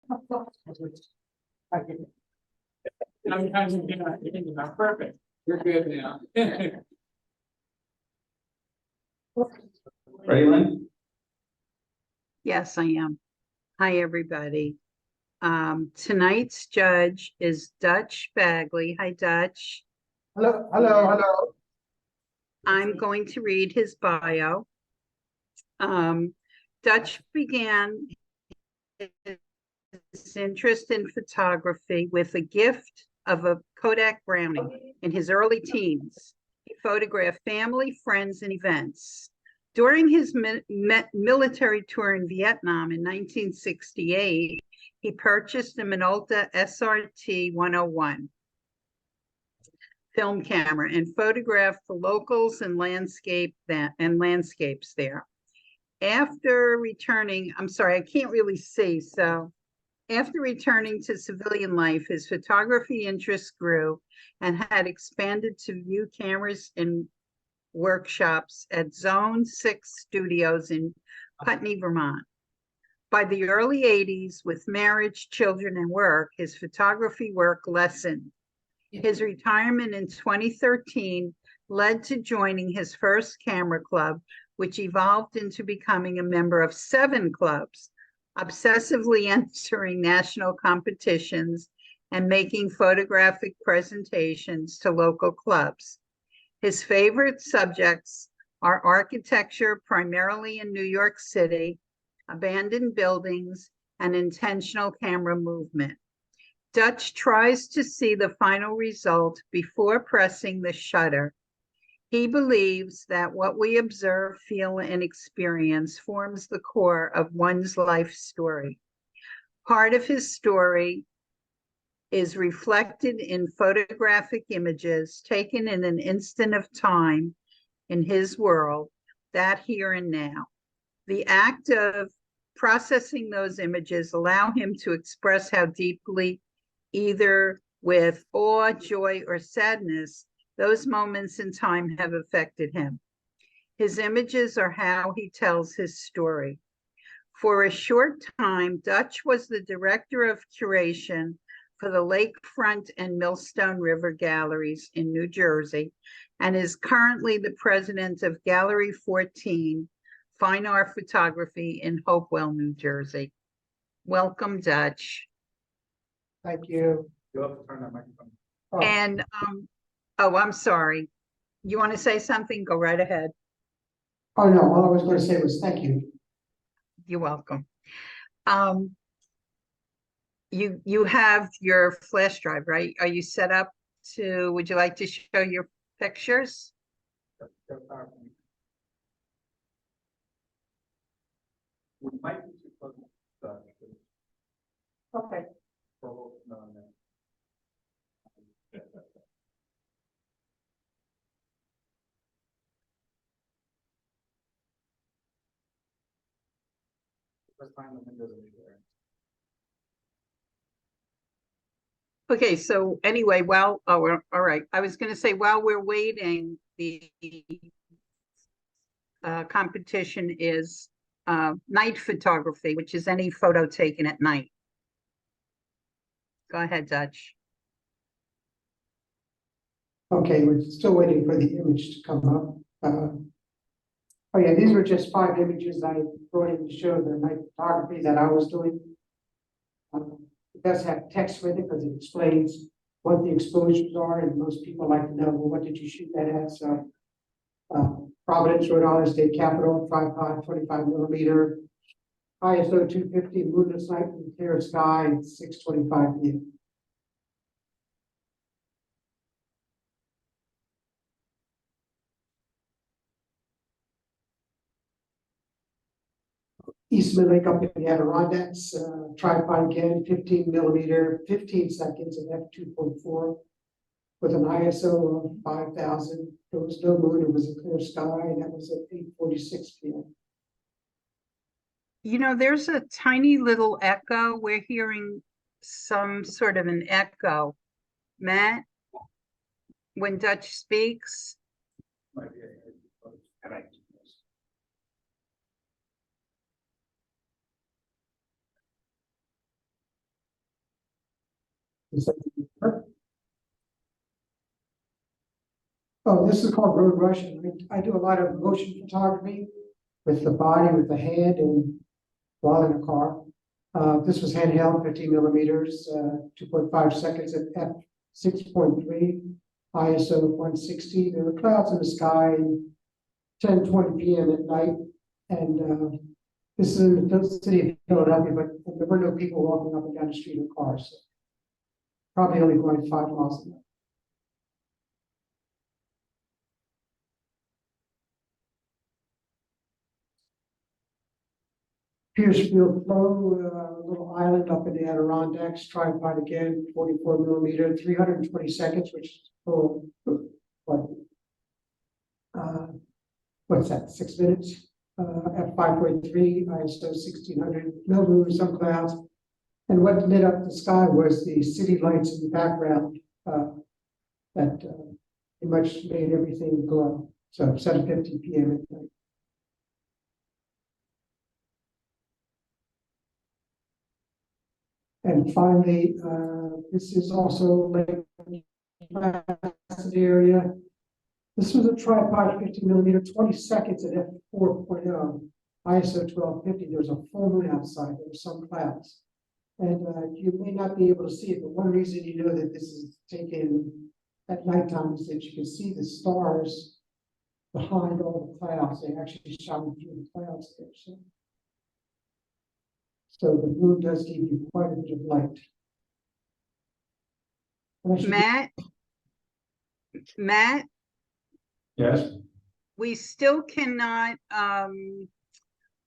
Sometimes you think about perfect. You're good now. Ready, Lynn? Yes, I am. Hi, everybody. Tonight's judge is Dutch Bagley. Hi, Dutch. Hello, hello, hello. I'm going to read his bio. Dutch began his interest in photography with a gift of a Kodak Brownie in his early teens. He photographed family, friends, and events. During his military tour in Vietnam in 1968, he purchased a Minolta SRT 101 film camera and photographed the locals and landscapes there. After returning, I'm sorry, I can't really see, so after returning to civilian life, his photography interests grew and had expanded to view cameras in workshops at Zone 6 Studios in Putney, Vermont. By the early 80s, with marriage, children, and work, his photography work lessened. His retirement in 2013 led to joining his first camera club, which evolved into becoming a member of 7 clubs, obsessively entering national competitions and making photographic presentations to local clubs. His favorite subjects are architecture, primarily in New York City, abandoned buildings, and intentional camera movement. Dutch tries to see the final result before pressing the shutter. He believes that what we observe, feel, and experience forms the core of one's life story. Part of his story is reflected in photographic images taken in an instant of time in his world, that here and now. The act of processing those images allow him to express how deeply, either with awe, joy, or sadness, those moments in time have affected him. His images are how he tells his story. For a short time, Dutch was the director of curation for the Lakefront and Millstone River Galleries in New Jersey, and is currently the president of Gallery 14, Fine Art Photography in Hopewell, New Jersey. Welcome, Dutch. Thank you. You'll have to turn that microphone. Oh, And, oh, I'm sorry. You want to say something? Go right ahead. oh, no, all I was going to say was thank you. You're welcome. You have your flash drive, right? Are you set up to, would you like to show your pictures? We might be too close to Okay. Let's find the windows over there. Okay, so anyway, well, all right. I was going to say, while we're waiting, the competition is night photography, which is any photo taken at night. Go ahead, Dutch. Okay, we're still waiting for the image to come up. Oh yeah, these were just 5 images I brought in to show the night photography that I was doing. It does have text with it because it explains what the exposures are, and most people like to know, well, what did you shoot that at? So, Providence, Rhode Island State Capitol, tripod, 25mm, ISO 250, moonless night with clear sky, and 6:25 p.m. Eastman Lake up in the Adirondacks, tripod again, 15mm, 15 seconds of f2.4 with an ISO of 5,000. There was no moon, it was a clear sky, and that was at 8:46 p.m. You know, there's a tiny little echo. We're hearing some sort of an echo. Matt, when Dutch speaks, Might be and I Oh, this is called road rush, and I do a lot of motion photography with the body, with the hand, and while in a car. This was handheld, 15 millimeters, 2.5 seconds at f6.3, ISO 160. There were clouds in the sky, 10:20 p.m. at night, and this is in the city of Philadelphia, but there were no people walking up and down the street in cars. So probably only going 5 miles an hour. Piercefield Flow, a little island up in the Adirondacks, tripod again, 44 millimeter, 320 seconds, which is full. What's that, 6 minutes? At 5.3, ISO 1600, no moon, some clouds. And what lit up the sky was the city lights in the background that pretty much made everything glow. So 7:50 p.m. at night. And finally, this is also Lake Placid area. This was a tripod 50 millimeter, 20 seconds at f4.0, ISO 1250. There was a full moon outside. There were some clouds. And you may not be able to see it, but one reason you know that this is taken at nighttime is that you can see the stars behind all the clouds. They actually shine through the clouds there. So the moon does give you quite a bit of light. Matt, Yes. we still cannot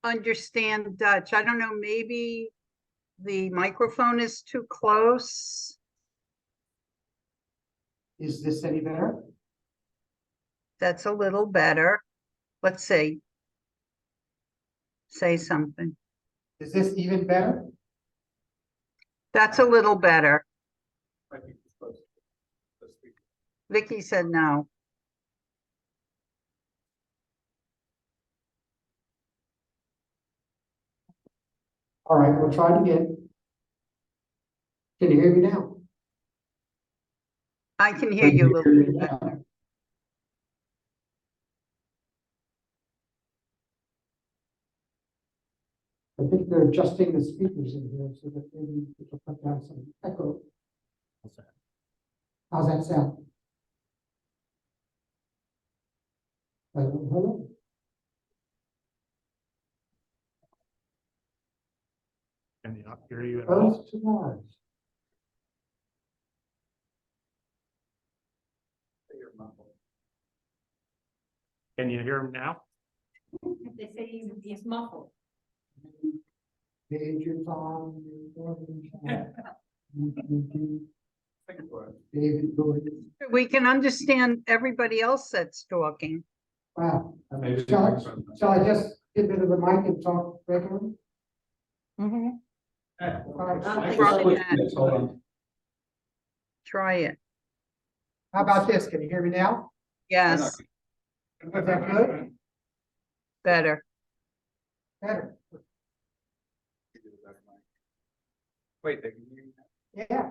understand Dutch. I don't know, maybe the microphone is too close. Is this any better? That's a little better. Let's see. Say something. Is this even better? That's a little better. I think it's close. Let's speak. Vicky said no. All right, we'll try it again. Can you hear me now? I can hear you a little bit now? better. I think they're adjusting the speakers in here so that maybe we can put down some echo. How's that sound? Hello, hello. Can you not hear you at all? Close to Mars. Can you hear him now? They say he's muffled. Major Tom, David Lewis. We can understand everybody else that's talking. Wow. Maybe the Shall microphone. I just get rid of the mic and talk regularly? Hold on. Try it. How about this? Can you hear me now? Yes, Is that good? better. Better. Wait, they can hear you. Yeah.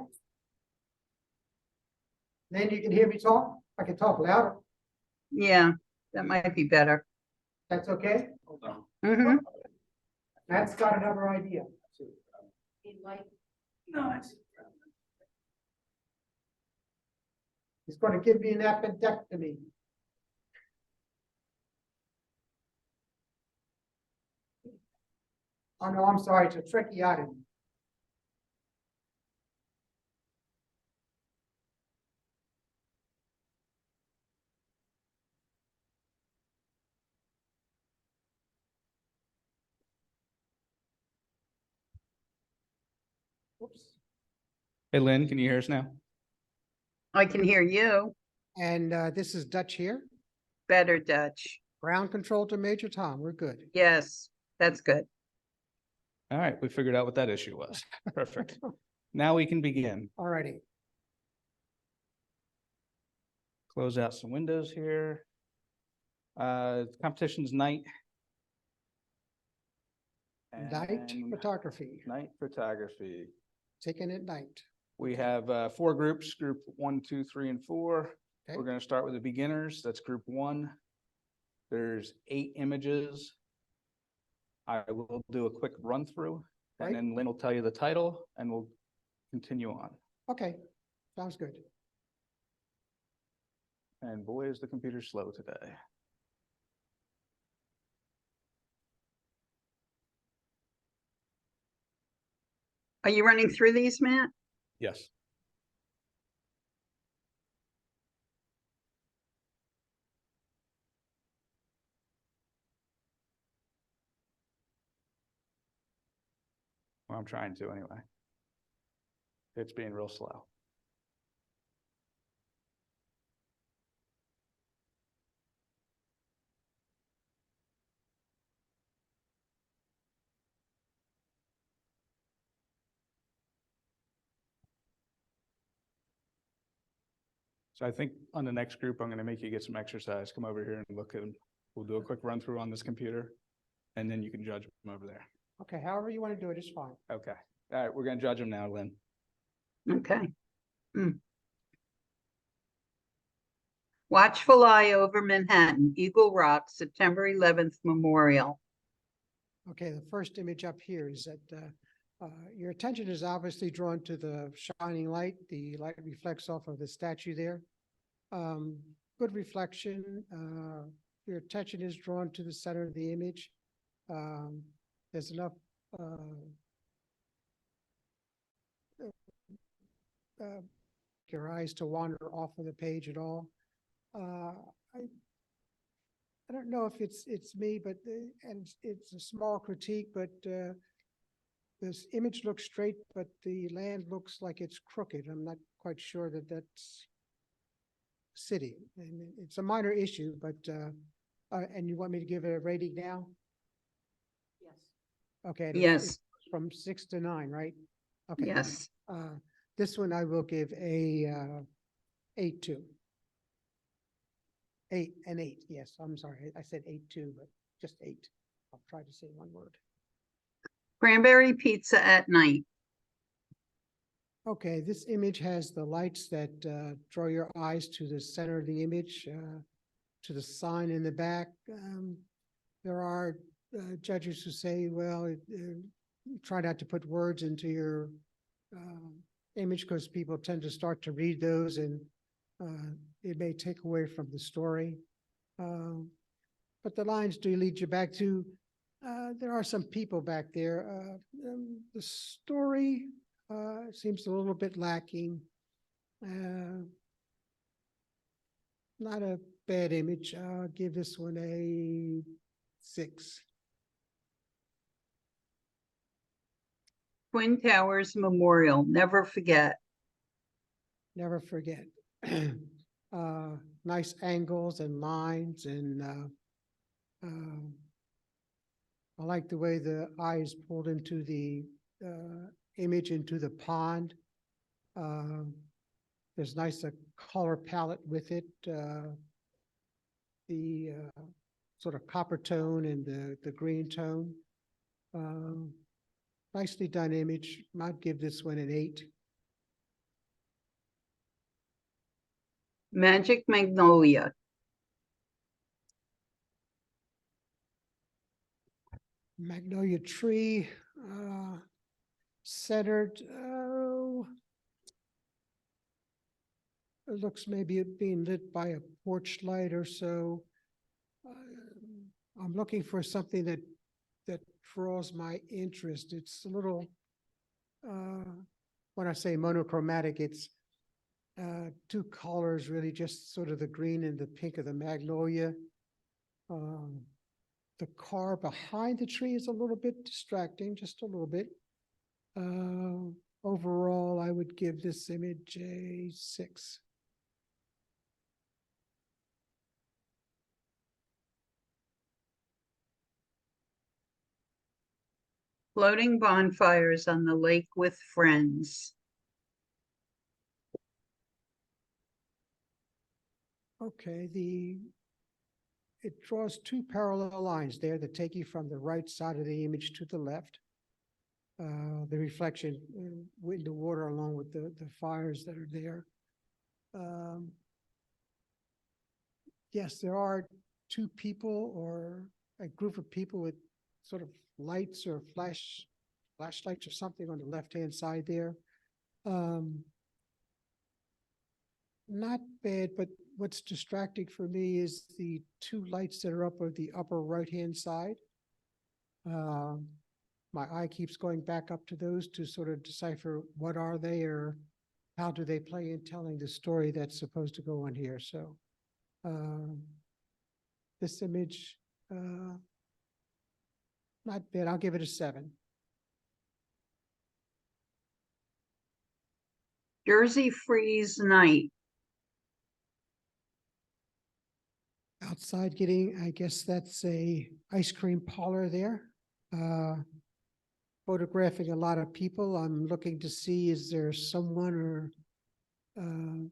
Then you can hear me talk? I can talk louder. Yeah, that might be better. That's okay? Hold on. Mhm. Matt's got another idea. He's going to give me an appendectomy. Oh, no, I'm sorry, it's a tracheotomy. Oops. Hey, Lynn, can you hear us now? I can hear you. And this is Dutch here. Better, Dutch. Ground control to Major Tom. We're good. Yes, that's good. All right, we figured out what that issue was. Perfect. Now we can begin. All righty. Close out some windows here. Competition's night. Night And photography, night photography. taken at night. We have four groups, group 1, 2, 3, and 4. Okay. We're going to start with the beginners. That's group 1. There's 8 images. I will do a quick run through, Right. and then Lynn will tell you the title, and we'll continue on. Okay, sounds good. And boy, is the computer slow today. Are you running through these, Matt? Yes. Well, I'm trying to anyway. It's being real slow. So I think on the next group, I'm going to make you get some exercise. Come over here and look at them. We'll do a quick run through on this computer, and then you can judge them over there. Okay, however you want to do it is fine. Okay. All right, we're going to judge them now, Lynn. Okay. Watchful Eye over Manhattan, Eagle Rock, September 11th Memorial. Okay, the first image up here is that your attention is obviously drawn to the shining light. The light reflects off of the statue there. Good reflection. Your attention is drawn to the center of the image. There's enough your eyes to wander off of the page at all. I don't know if it's me, but and it's a small critique, but this image looks straight, but the land looks like it's crooked. I'm not quite sure that that's city. And it's a minor issue, but and you want me to give it a rating now? Yes. Okay. Yes. From 6 to 9, right? Okay. Yes. This one I will give a 8 to. 8 and 8. Yes, I'm sorry. I said 8 too, but just 8. I'll try to say one word. Cranberry Pizza at Night. Okay, this image has the lights that draw your eyes to the center of the image, to the sign in the back. There are judges who say, well, try not to put words into your image because people tend to start to read those and it may take away from the story. But the lines do lead you back to, there are some people back there. The story seems a little bit lacking. Not a bad image. I'll give this one a 6. Twin Towers Memorial, never forget. Never forget. Nice angles and lines, and I like the way the eye is pulled into the image, into the pond. There's nice color palette with it. The sort of copper tone and the green tone. Nicely done image. I'd give this one an 8. Magic Magnolia. Magnolia tree, centered. It looks maybe it being lit by a porch light or so. I'm looking for something that draws my interest. It's a little, when I say monochromatic, it's 2 colors, really, just sort of the green and the pink of the magnolia. The car behind the tree is a little bit distracting, just a little bit. Overall, I would give this image a 6. Floating bonfires on the lake with friends. Okay, it draws 2 parallel lines there that take you from the right side of the image to the left. the reflection in the water along with the fires that are there. Yes, there are two people or a group of people with sort of lights or flashlights or something on the left-hand side there. Not bad, but what's distracting for me is the two lights that are up on the upper right-hand side. My eye keeps going back up to those to sort of decipher what are they or how do they play in telling the story that's supposed to go on here. So this image, not bad. I'll give it a 7. Jersey Freeze Night. Outside getting, I guess that's a ice cream parlor there. Photographing a lot of people. I'm looking to see, is there someone or in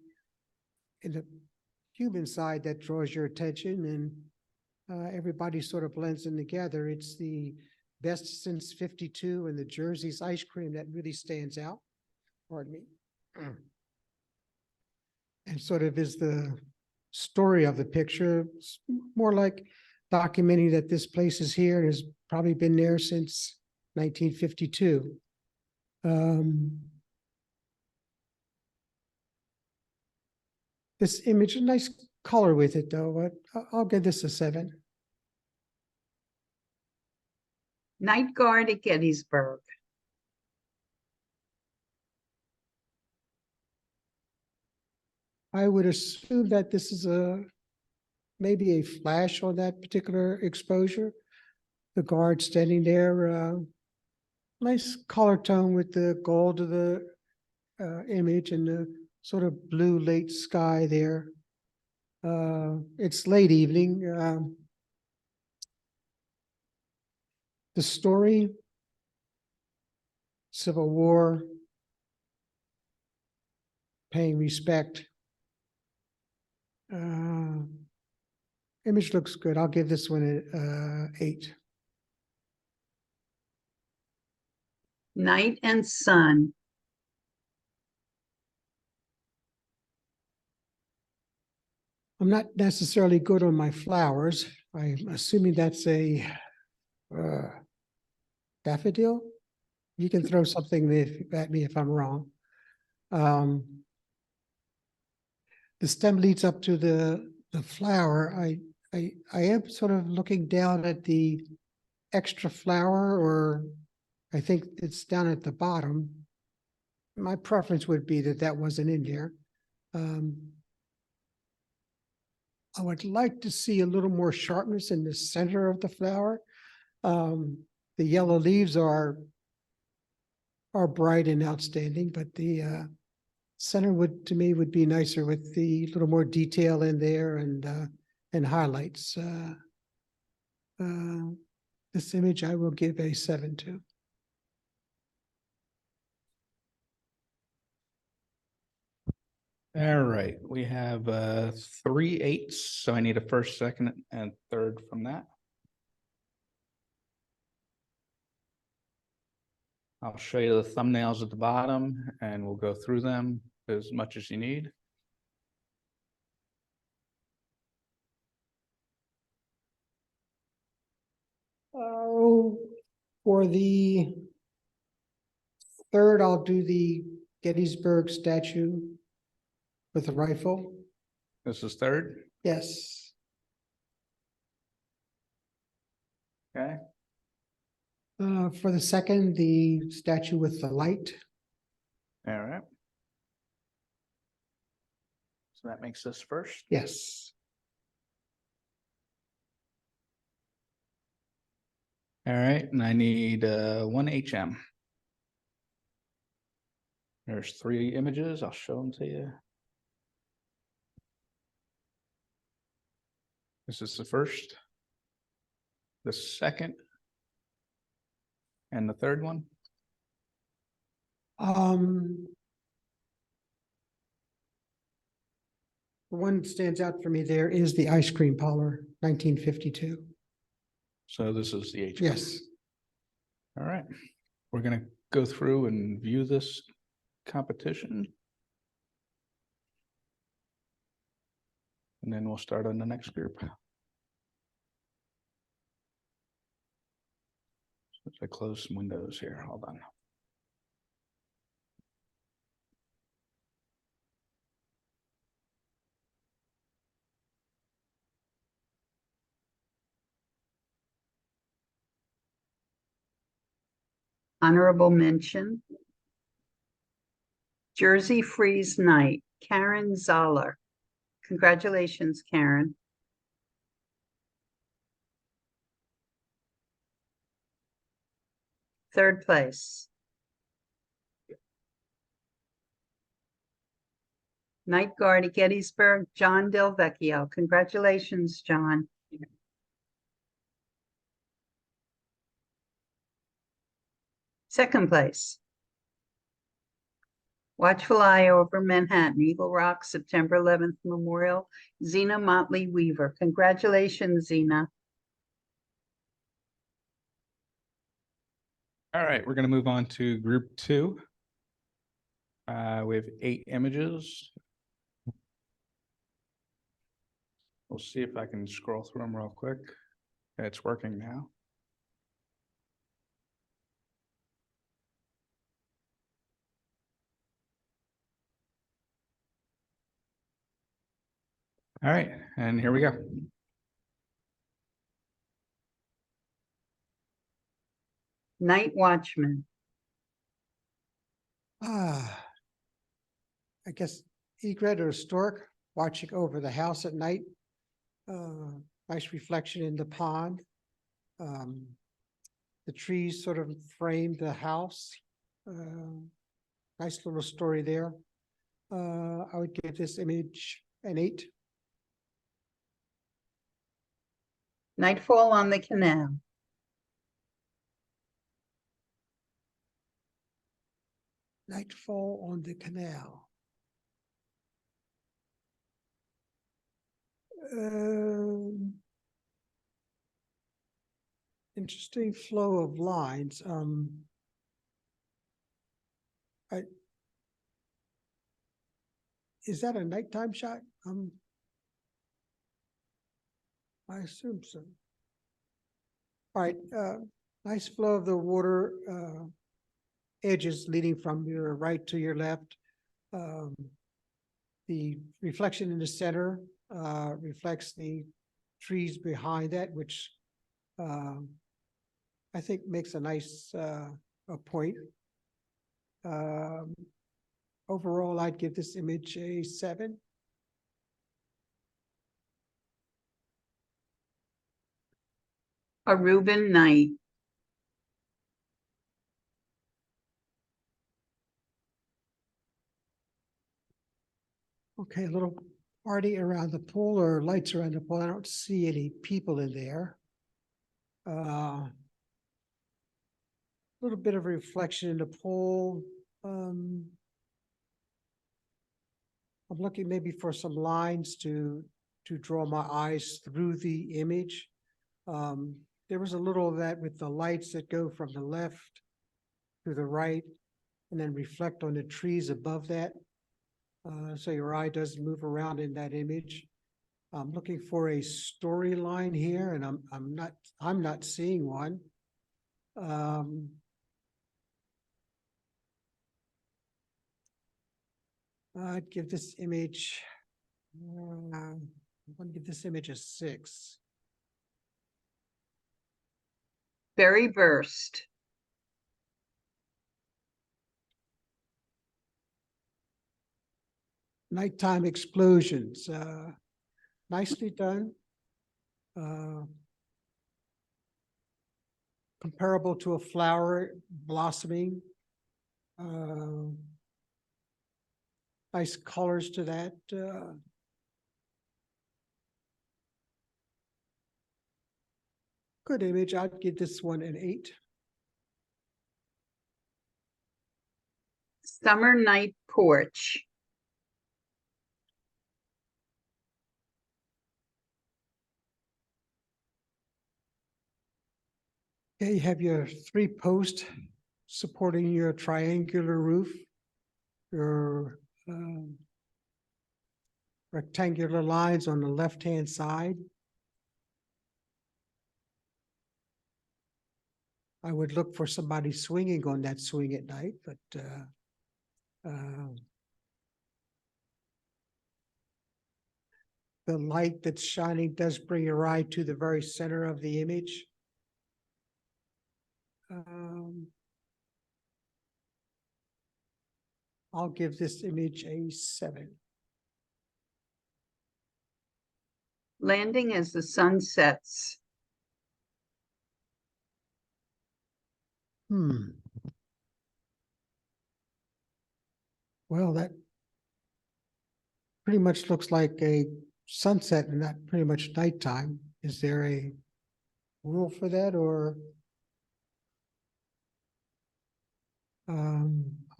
the human side that draws your attention, and everybody sort of blends in together. It's the best since 52 and the Jersey's ice cream that really stands out. Pardon me. And sort of is the story of the picture. It's more like documenting that this place is here and has probably been there since 1952. This image, a nice color with it though, but I'll give this a 7. Night Guard at Gettysburg. I would assume that this is maybe a flash on that particular exposure. The guard standing there, nice color tone with the gold of the image and the sort of blue late sky there. It's late evening. The story, Civil War, paying respect. Image looks good. I'll give this one an 8. Night and Sun. I'm not necessarily good on my flowers. I'm assuming that's a daffodil. You can throw something at me if I'm wrong. The stem leads up to the flower. I am sort of looking down at the extra flower, or I think it's down at the bottom. My preference would be that that wasn't in there. I would like to see a little more sharpness in the center of the flower. The yellow leaves are bright and outstanding, but the center would, to me, would be nicer with the little more detail in there and highlights. This image I will give a 7 to. All right, we have 3 8s, so I need a first, second, and third from that. I'll show you the thumbnails at the bottom and we'll go through them as much as you need. Oh, for the third, I'll do the Gettysburg statue with a rifle. This is third, Yes. okay? For the second, the statue with the light. All right. So that makes this first. Yes. All right, and I need 1 HM. There's 3 images. I'll show them to you. This is the first, the second, and the third one. One stands out for me there is the ice cream parlor, 1952. So this is the HM. Yes. All right, we're gonna go through and view this competition. And then we'll start on the next group. So I close some windows here, hold on. Honorable mention. Jersey Freeze Night, Karen Zoller. Congratulations, Karen. Third place. Night Guard at Gettysburg, John Del Vecchio. Congratulations, John. Second place. Watchful Eye over Manhattan, Eagle Rock, September 11th Memorial, Zena Motley Weaver. Congratulations, Zena. All right, we're gonna move on to group 2. We have 8 images. We'll see if I can scroll through them real quick. It's working now. All right, and here we go. Night Watchman. I guess egret or stork watching over the house at night. Nice reflection in the pond. The trees sort of frame the house. Nice little story there. I would give this image an 8. Nightfall on the Canal. Nightfall on the Canal. Interesting flow of lines. Is that a nighttime shot? I assume so. All right, nice flow of the water, edges leading from your right to your left. The reflection in the center reflects the trees behind that, which I think makes a nice a point. Overall, I'd give this image a 7. A Reuben Night. Okay, a little party around the pool or lights around the pool. I don't see any people in there. A little bit of reflection in the pool. I'm looking maybe for some lines to draw my eyes through the image. There was a little of that with the lights that go from the left to the right and then reflect on the trees above that. So your eye does move around in that image. I'm looking for a storyline here, and I'm not seeing one. I'd give this image. I'm going to give this image a 6. Berry Burst. Nighttime explosions, nicely done. Comparable to a flower blossoming. Nice colors to that. Good image. I'd give this one an 8. Summer Night Porch. Okay, you have your 3 posts supporting your triangular roof, your rectangular lines on the left-hand side. I would look for somebody swinging on that swing at night, but the light that's shining does bring your eye to the very center of the image. I'll give this image a 7. Landing as the sun sets. Well, that pretty much looks like a sunset and not pretty much nighttime. Is there a rule for that, or?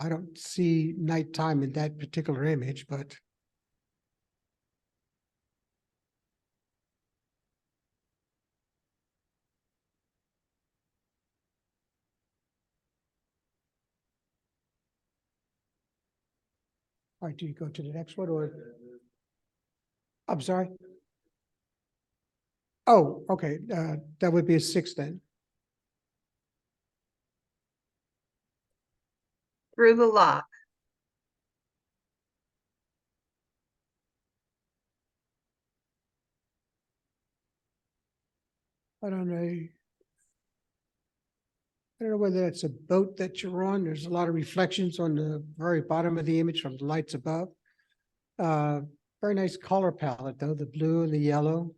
I don't see nighttime in that particular image, but. All right, do you go to the next one, or? I'm sorry? Oh, okay, that would be a 6 then. Through the lock. I don't know whether it's a boat that you're on. There's a lot of reflections on the very bottom of the image from the lights above. Very nice color palette though, the blue and the yellow.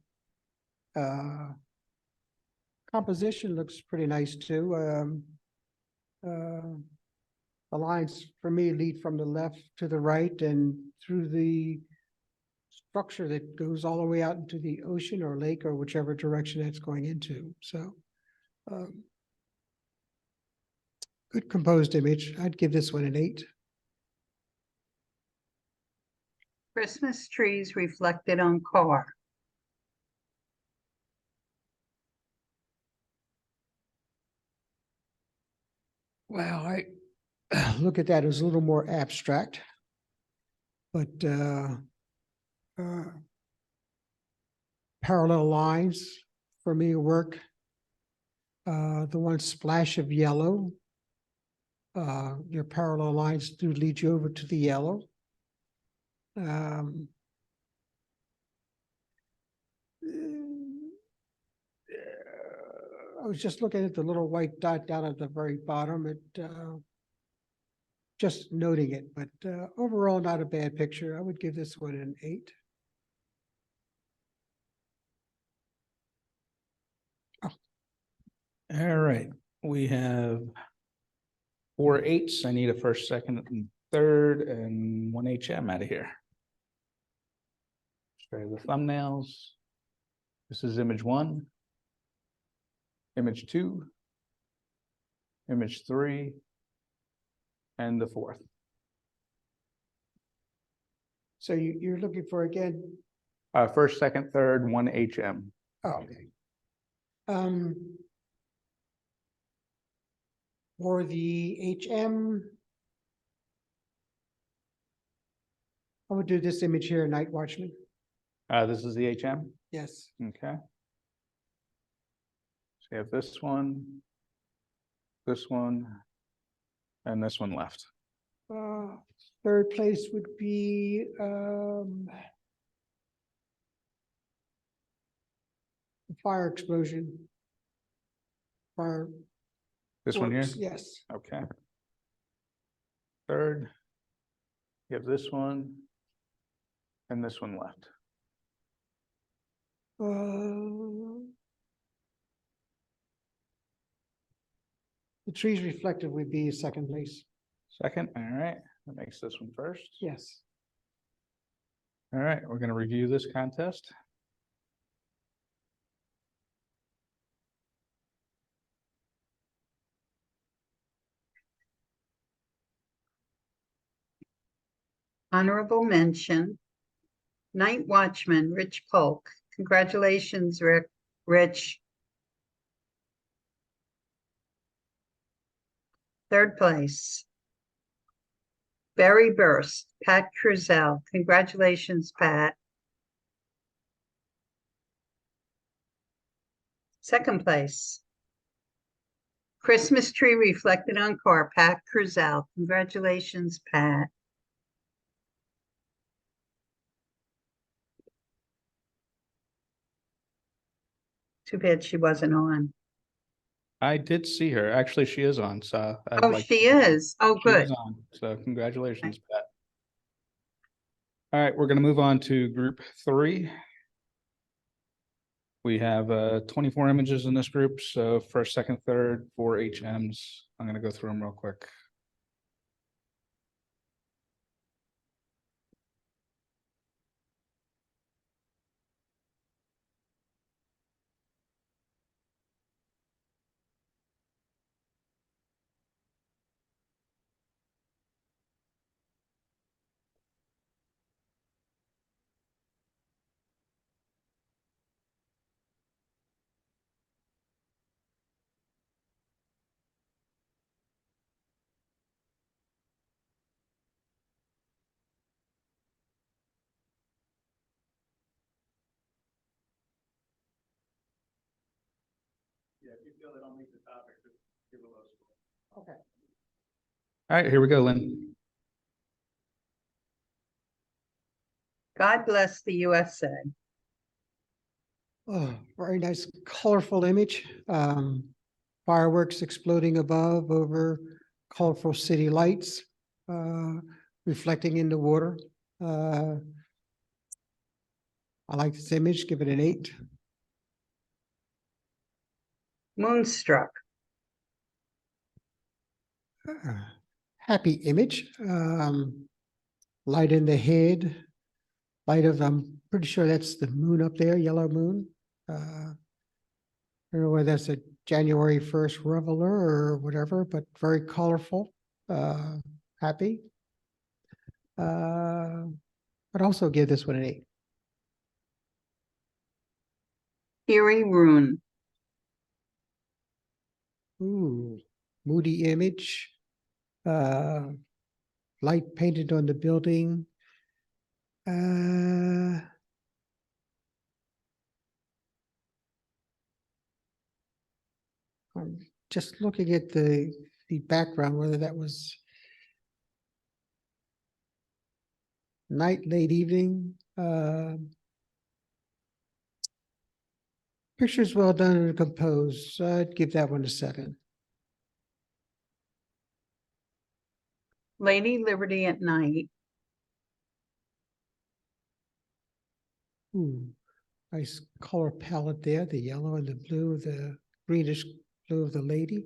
Composition looks pretty nice too. The lines for me lead from the left to the right and through the structure that goes all the way out into the ocean or lake or whichever direction that's going into. So good composed image. I'd give this one an 8. Christmas trees reflected on car. Well, I look at that as a little more abstract, but parallel lines for me work. The one splash of yellow, your parallel lines do lead you over to the yellow. I was just looking at the little white dot down at the very bottom. Just noting it, but overall not a bad picture. I would give this one an 8. All right, we have 4 8s. I need a first, second, and third, and 1 HM out of here. Show you the thumbnails. This is image 1, image 2, image 3, and the 4th. So you're looking for again? First, second, third, 1 HM. Oh, okay. For the HM, I would do this image here, Night Watchman. This is the HM. Yes. Okay. So you have this one, and this one left. Third place would be fire explosion. Fire. This one here? works, yes. Okay. Third, you have this one, and this one left. The trees reflected would be second place. Second, all right, that makes this one first. Yes. All right, we're gonna review this contest. Honorable mention. Night Watchman, Rich Polk. Congratulations, Rich. Third place. Berry Burst, Pat Cruzel. Congratulations, Pat. Second place. Christmas tree reflected on car, Pat Cruzel. Congratulations, Pat. Too bad she wasn't on. I did see her. Actually, she is on, so. I'd Oh, like- she is. Oh, She is good. on, so congratulations, Pat. All right, we're gonna move on to group 3. We have 24 images in this group, so first, second, third, 4 HMs. I'm gonna go through them real quick. Yeah, if you feel they don't meet the topic, just give a low score. Okay. All right, here we go, Lynn. God bless the USA. Oh, very nice, colorful image. Fireworks exploding above over colorful city lights, reflecting in the water. I like this image, give it an 8. Moonstruck. Happy image, light in the head, light of, I'm pretty sure that's the moon up there, yellow moon. I don't know whether that's a January 1st reveler or whatever, but very colorful, happy. I'd also give this one an 8. Eerie Rune. Ooh, moody image. Light painted on the building. I'm just looking at the background, whether that was night, late evening. Picture's well done and composed. So I'd give that one a 7. Lady Liberty at night. Ooh, nice color palette there, the yellow and the blue, the greenish blue of the lady.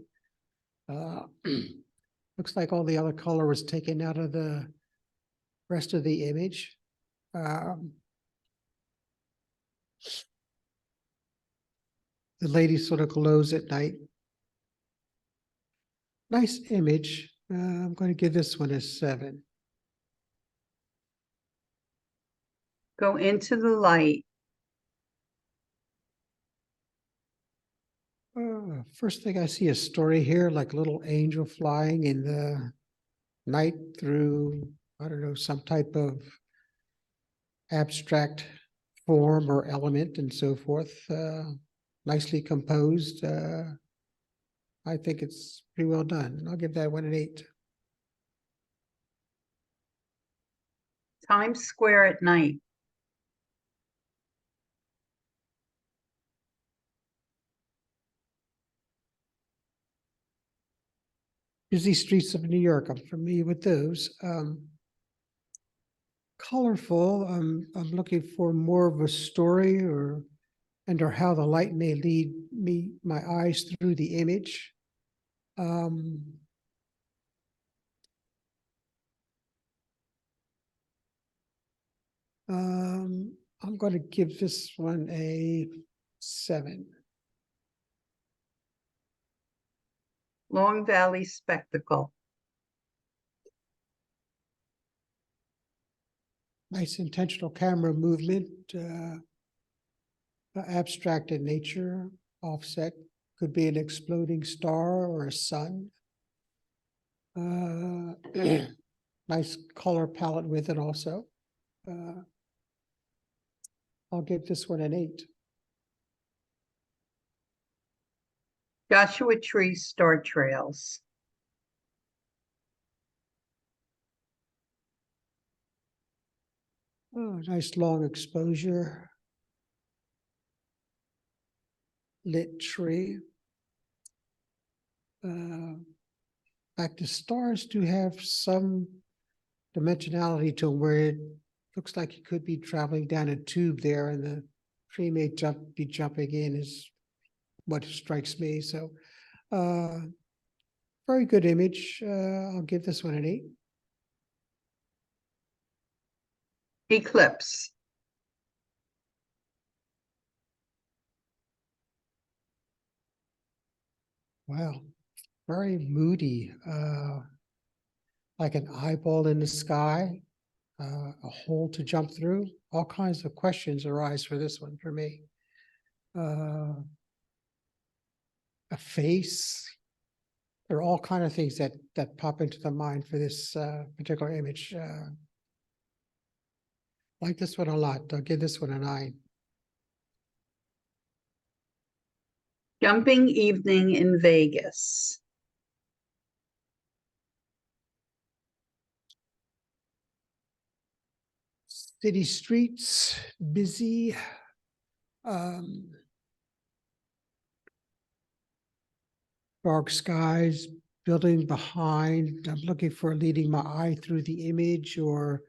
Looks like all the other color was taken out of the rest of the image. The lady sort of glows at night. Nice image. I'm going to give this one a 7. Go into the light. First thing I see a story here, like a little angel flying in the night through, I don't know, some type of abstract form or element and so forth. Nicely composed. I think it's pretty well done. I'll give that one an 8. Times Square at night. Busy streets of New York. I'm familiar with those. Colorful. I'm looking for more of a story or how the light may lead my eyes through the image. I'm going to give this one a 7. Long Valley Spectacle. Nice intentional camera movement, abstract in nature, offset, could be an exploding star or a sun. Nice color palette with it also. I'll give this one an 8. Joshua Tree Star Trails. Oh, nice long exposure. Lit tree. In fact, the stars do have some dimensionality to where it looks like you could be traveling down a tube there and the tree may be jumping in is what strikes me. So very good image. I'll give this one an 8. Eclipse. Wow, very moody. Like an eyeball in the sky, a hole to jump through. All kinds of questions arise for this one for me. A face. There are all kind of things that pop into the mind for this particular image. Like this one a lot. I'll give this one a 9. Jumping Evening in Vegas. City streets, busy. Dark skies, building behind. I'm looking for leading my eye through the image or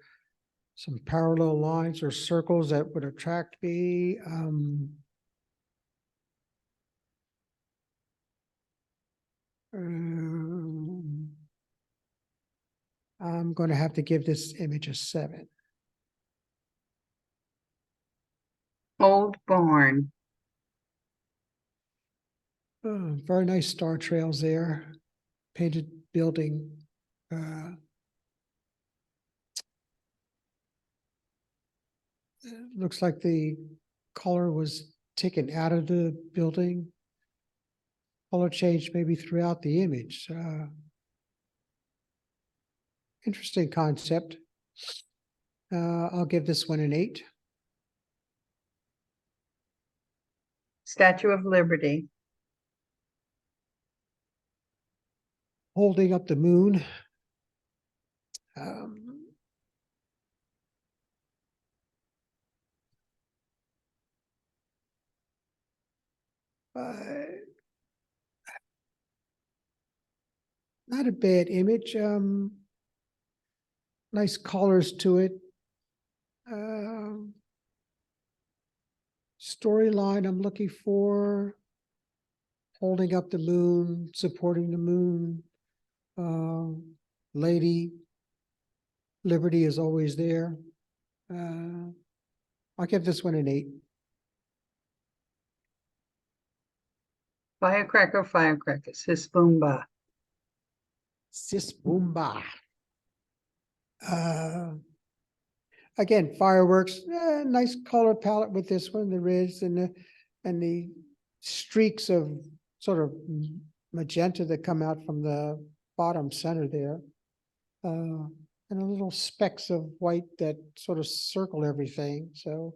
some parallel lines or circles that would attract me. I'm going to have to give this image a 7. Old Barn. Very nice star trails there. Painted building. Looks like the color was taken out of the building. Color change maybe throughout the image. Interesting concept. I'll give this one an 8. Statue of Liberty. Holding up the moon. Not a bad image. Nice colors to it. Storyline I'm looking for. Holding up the moon, supporting the moon. Lady Liberty is always there. I'll give this one an 8. Firecracker, firecrackers. Hisbumba. Sis Boomba. Again, fireworks, nice color palette with this one, the reds and the streaks of sort of magenta that come out from the bottom center there. And a little specks of white that sort of circle everything. So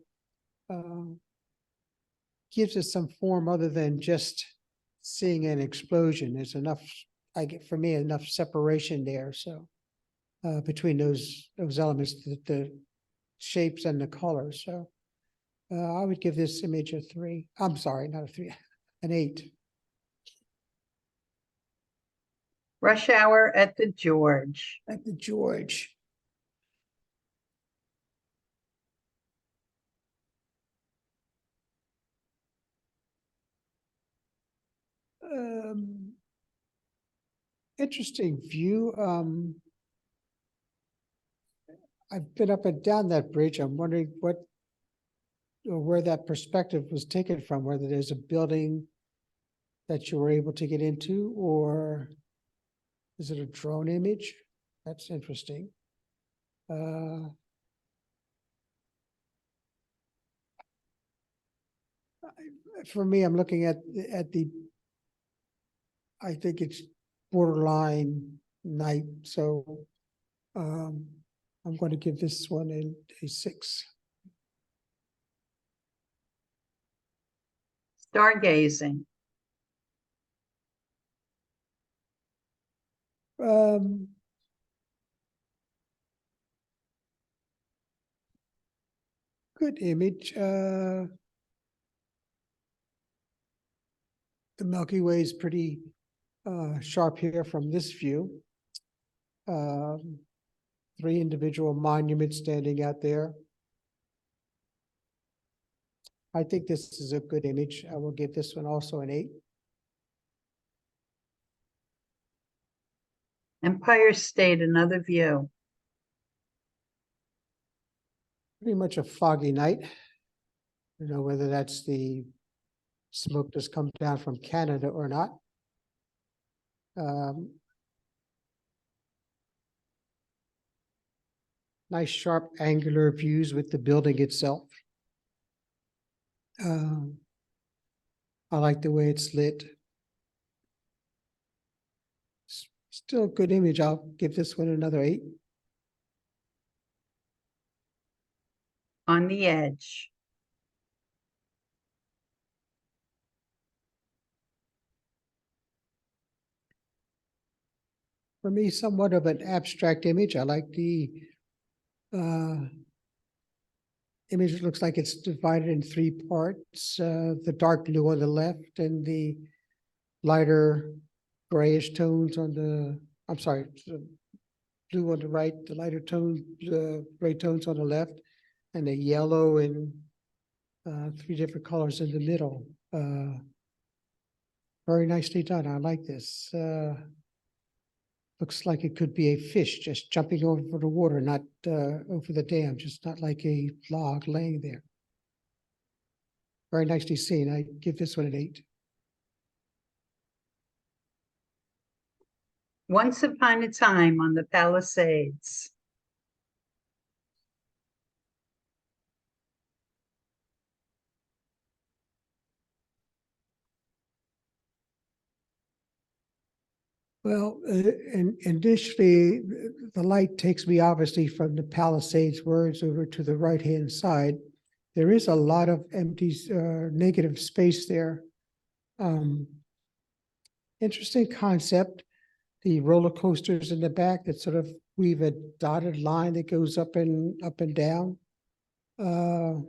gives it some form other than just seeing an explosion. There's enough, for me, enough separation there. So between those elements, the shapes and the colors. So I would give this image a 3. I'm sorry, not a 3, an 8. Rush Hour at the George. At the George. Interesting view. I've been up and down that bridge. I'm wondering where that perspective was taken from, whether there's a building that you were able to get into, or is it a drone image? That's interesting. For me, I'm looking at the, I think it's borderline night, so I'm going to give this one a 6. Stargazing. Um, good image. The Milky Way is pretty sharp here from this view. 3 individual monuments standing out there. I think this is a good image. I will give this one also an 8. Empire State, another view. Pretty much a foggy night. You know, whether that's the smoke that's come down from Canada or not. Nice sharp angular views with the building itself. I like the way it's lit. Still a good image. I'll give this one another 8. On the Edge. For me, somewhat of an abstract image. I like the image. It looks like it's divided in 3 parts. The dark blue on the left and the lighter grayish tones on the, I'm sorry, the blue on the right, the lighter tone, gray tones on the left, and the yellow and 3 different colors in the middle. Very nicely done. I like this. Looks like it could be a fish just jumping over the water, not over the dam, just not like a log laying there. Very nicely seen. I give this one an 8. Once Upon a Time on the Palisades. Well, and initially, the light takes me obviously from the Palisades words over to the right-hand side. There is a lot of empty, negative space there. Interesting concept. The roller coasters in the back that sort of weave a dotted line that goes up and down. And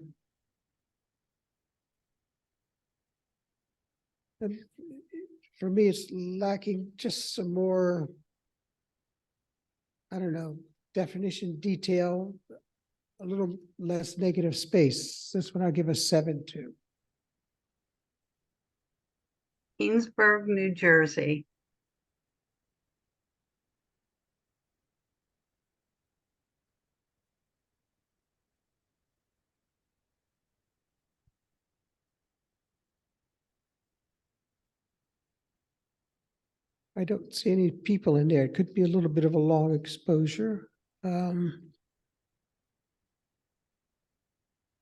for me, it's lacking just some more, I don't know, definition, detail, a little less negative space. This one I'll give a 7 to. Keensburg, New Jersey. I don't see any people in there. It could be a little bit of a long exposure. And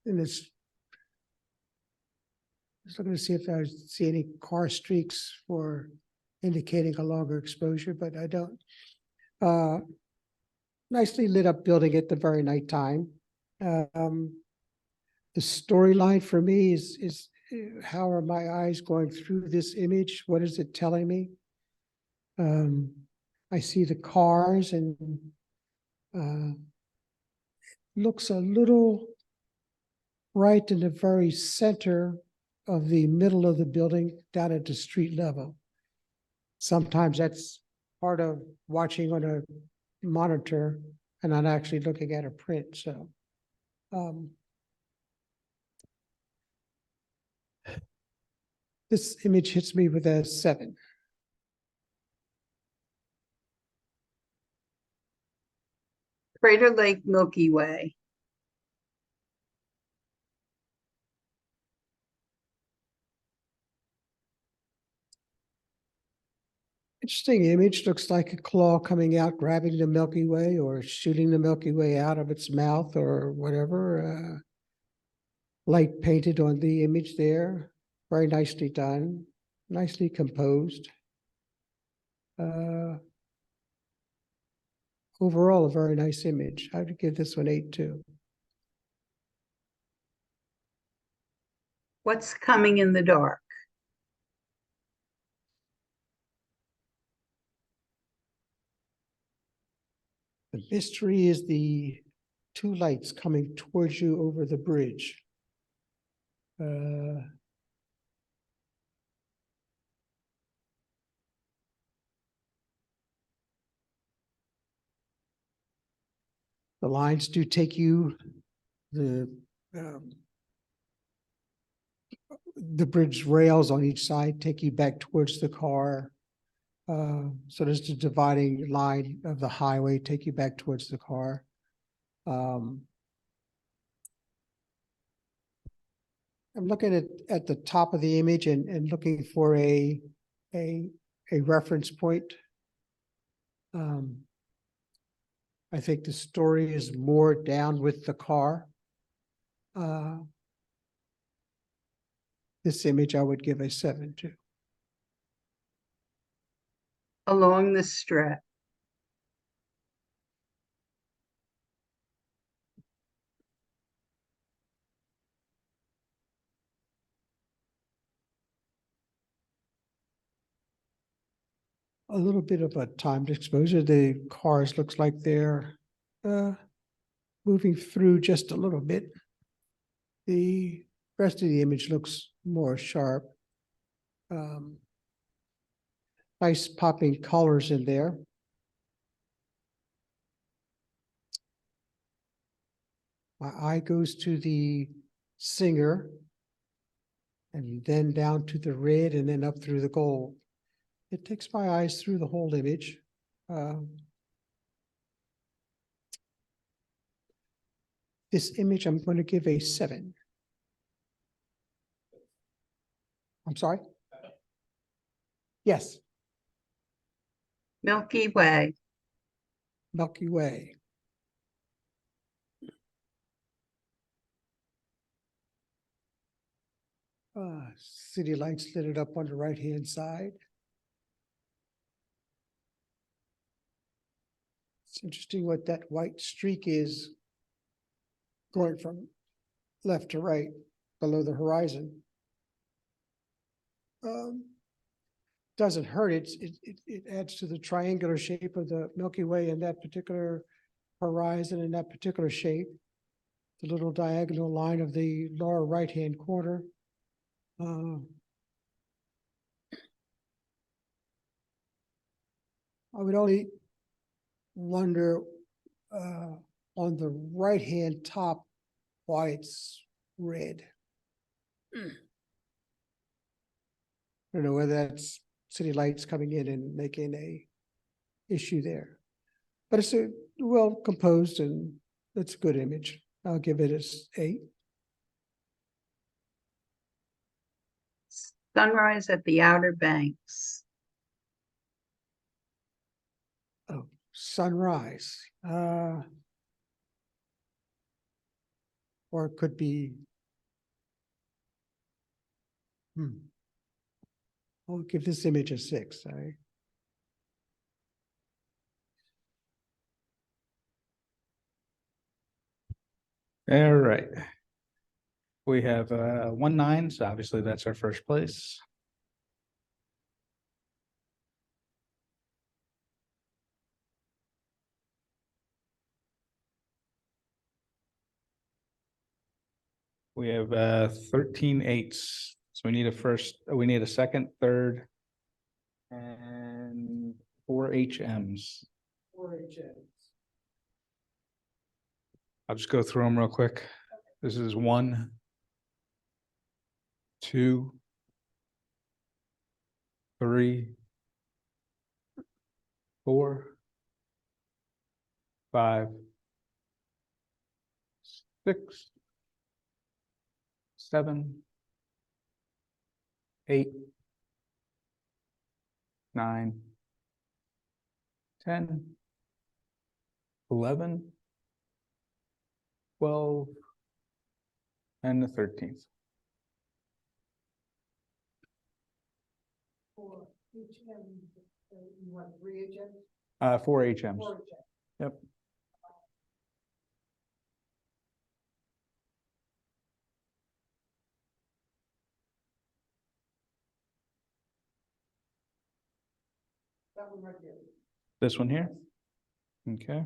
it's just looking to see if I see any car streaks for indicating a longer exposure, but I don't. Nicely lit up building at the very nighttime. The storyline for me is how are my eyes going through this image? What is it telling me? I see the cars and looks a little right in the very center of the middle of the building down at the street level. Sometimes that's part of watching on a monitor and not actually looking at a print. So this image hits me with a 7. Crater Lake, Milky Way. Interesting image. Looks like a claw coming out, grabbing the Milky Way or shooting the Milky Way out of its mouth or whatever. Light painted on the image there. Very nicely done. Nicely composed. overall, a very nice image. I would give this one 8 too. What's coming in the dark? The mystery is the two lights coming towards you over the bridge. The lines do take you, um, the bridge rails on each side take you back towards the car. So there's the dividing line of the highway, take you back towards the car. I'm looking at the top of the image and looking for a reference point. I think the story is more down with the car. This image I would give a 7 to. Along the strip. A little bit of a timed exposure. The cars looks like they're moving through just a little bit. The rest of the image looks more sharp. Nice popping colors in there. My eye goes to the singer and then down to the red and then up through the gold. It takes my eyes through the whole image. This image I'm going to give a 7. I'm sorry? Yes, Milky Way. Milky Way. City lights lit it up on the right-hand side. It's interesting what that white streak is going from left to right below the horizon. Doesn't hurt, it adds to the triangular shape of the Milky Way in that particular horizon, in that particular shape. The little diagonal line of the lower right-hand corner. I would only wonder on the right-hand top why it's red. I don't know whether that's city lights coming in and making a issue there. But it's a well composed and it's a good image. I'll give it an 8. Sunrise at the Outer Banks. Oh, sunrise. Or it could be. I'll give this image a 6. All right. We have 1-9, so obviously that's our first place. We have 13 8s. So we need a second, third, and 4 HMs. 4 HMs. I'll just go through them real quick. This is 1, 2, 3, 4, 5, 6, 7, 8, 9, 10, 11, 12, and the 13th. 4 HMs. You want 3 HMs? 4 HMs. 4 HMs. Yep. This one here? Okay.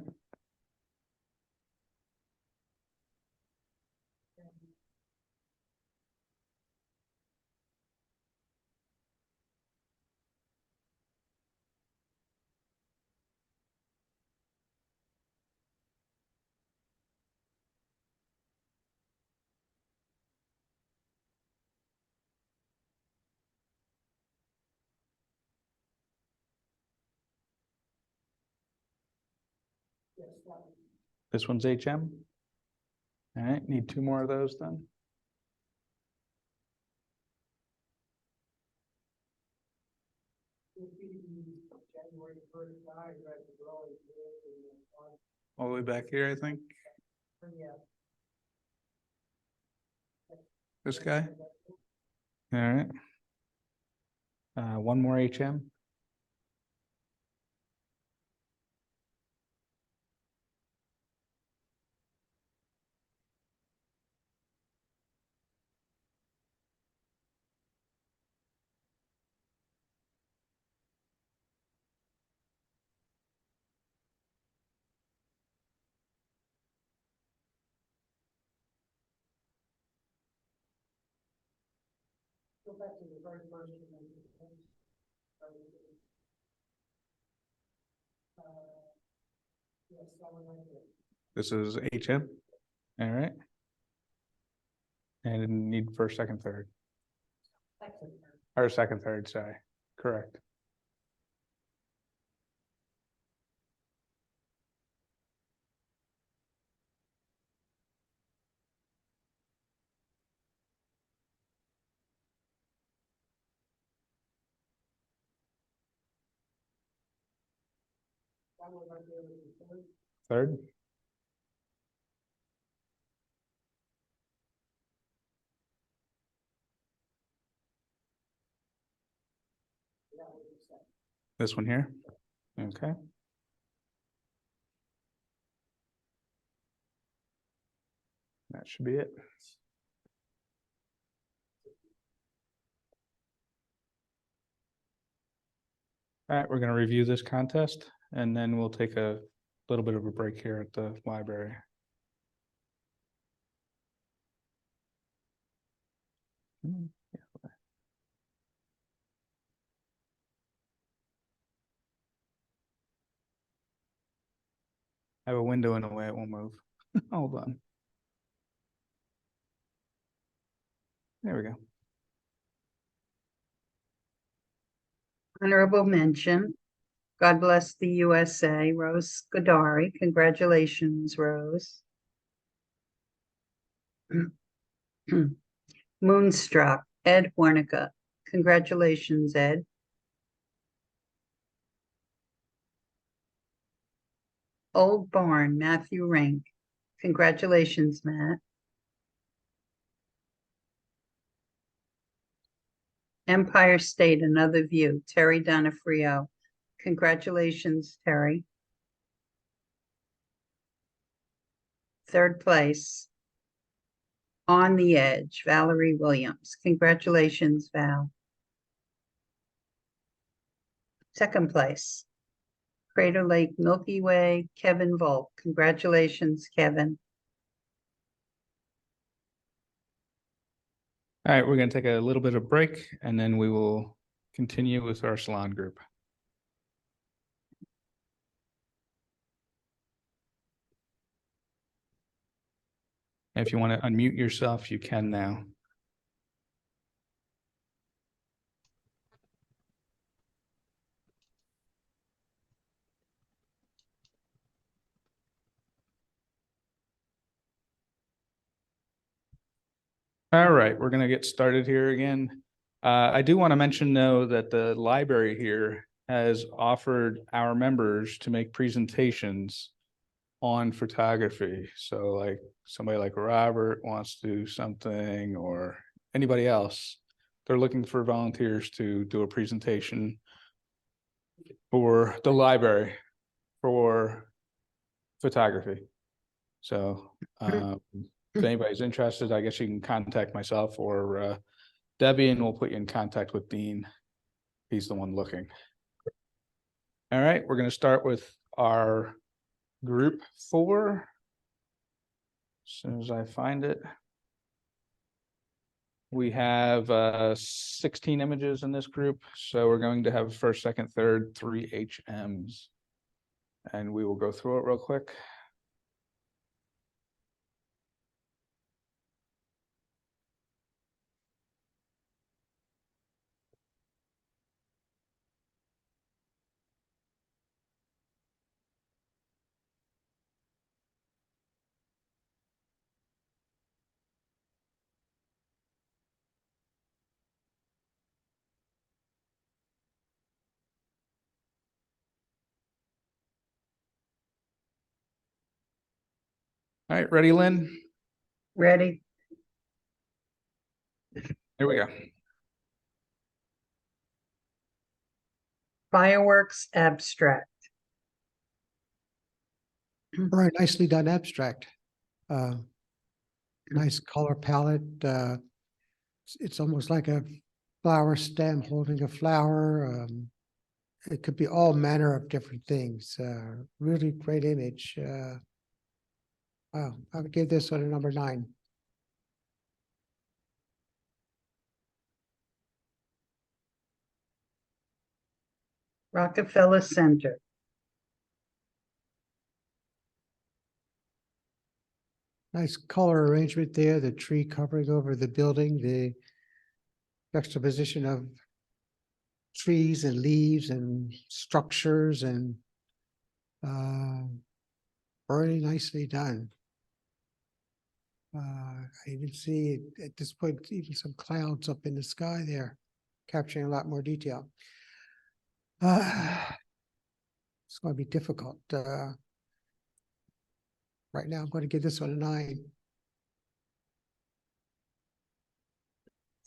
This one's HM. All right, need two more of those then. All the way back here, I think. This guy? All right. One more HM. This is HM. All right. And need first, second, third. Or second, third, sorry. Correct. Third. This one here. Okay. That should be it. All right, we're going to review this contest and then we'll take a little bit of a break here at the library. I have a window in the way, it won't move. Hold on. There we go. Honorable mention. God bless the USA, Rose Godari. Congratulations, Rose. Moonstruck, Ed Warnica. Congratulations, Ed. Old Barn, Matthew Rink. Congratulations, Matt. Empire State, Another View, Terry Donofrio. Congratulations, Terry. Third place. On the Edge, Valerie Williams. Congratulations, Val. Second place. Crater Lake Milky Way, Kevin Volk. Congratulations, Kevin. All right, we're going to take a little bit of break and then we will continue with our salon group. If you want to unmute yourself, you can now. All right, we're going to get started here again. I do want to mention, though, that the library here has offered our members to make presentations on photography. So like somebody like Robert wants to do something or anybody else, they're looking for volunteers to do a presentation for the library for photography. So, if anybody's interested, I guess you can contact myself or, Debbie, and we'll put you in contact with Dean. He's the one looking. All right, we're gonna start with our group 4. As soon as I find it. We have 16 images in this group, so we're going to have first, second, third, 3 HMs. And we will go through it real quick. All right, ready, Lynn? Ready? Here we go. Fireworks abstract. Very nicely done abstract. Nice color palette. It's almost like a flower stem holding a flower. It could be all manner of different things. Really great image. Wow, I would give this one a number 9. Rockefeller Center. Nice color arrangement there, the tree covering over the building, the juxtaposition of trees and leaves and structures and very nicely done. I even see at this point even some clouds up in the sky there, capturing a lot more detail. It's going to be difficult. Right now, I'm going to give this one a 9.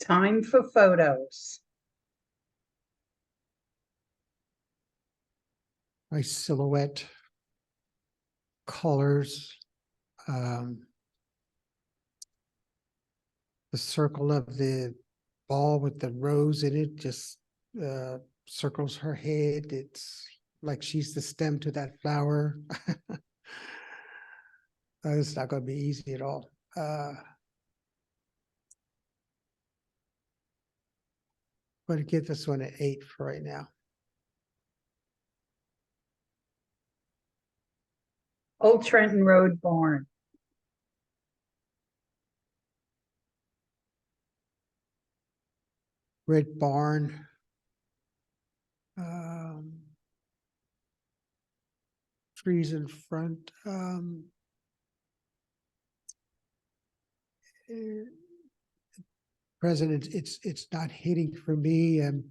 Time for photos. Nice silhouette, colors, the circle of the ball with the rose in it just circles her head. It's like she's the stem to that flower. It's not going to be easy at all. Going to give this one an 8 for right now. Old Trenton Road barn. Red barn. Trees in front. President, it's not hitting for me. I'm